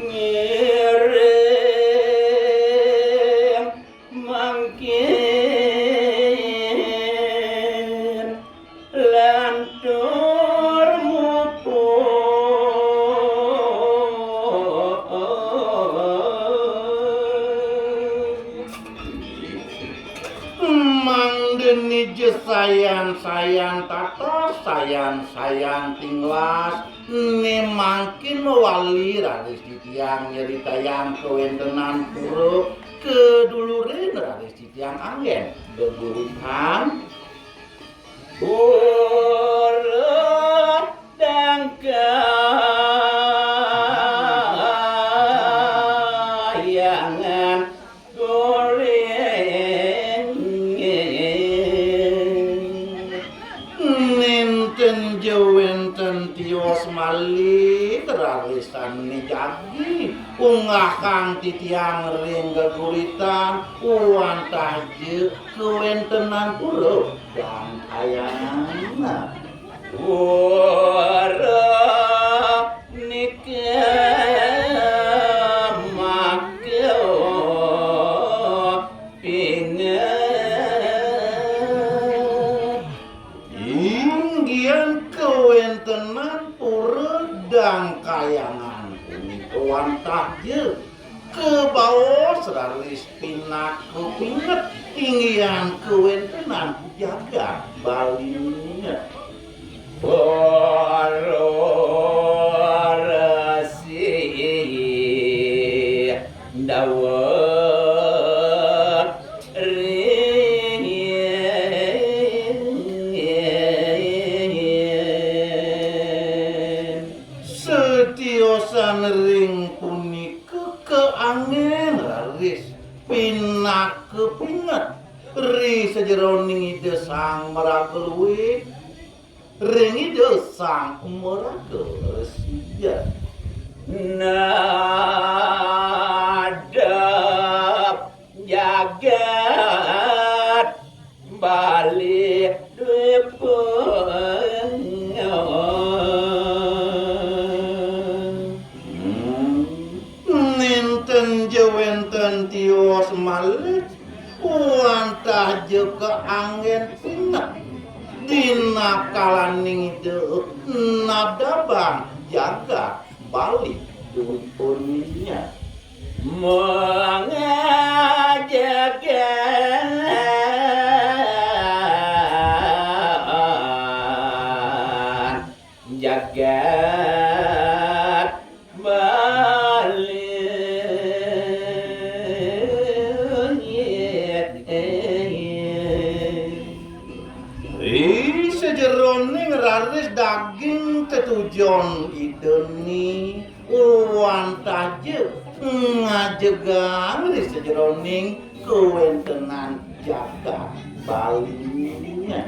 ngiring mangkin lantur mangdeni sayan tato sayan tinglas ni mangkin wali raris titiang nyeritayang kewentenan pura kedulurin raris titiang anggen geguritan urut dangkayangan goreng ninten jewenten tios malih rarisan ni jagi ungahang titiang ring geguritan uantah je kewentenan pura dan ayana wara nikah makyo pinget inggian kewentenan pura dan kayangan wantah je ke bawah seraris pinak kepinget inggian kewentenan jaga balinya warasi dawet setiosan ring punika keangin raris pinak kepinget ri sejeroning ide sang merageluwe ring ide sang merageles ya nadap jagat balik ninten jewenten tios malih wantah je keanggen pinget dina kalaning ide nadabang jagat balik dunia mengajakan jagat balik sejeroning raris daging ketujon ideni wantah je ngajegang ri sejeroning kewentenan jagat balinya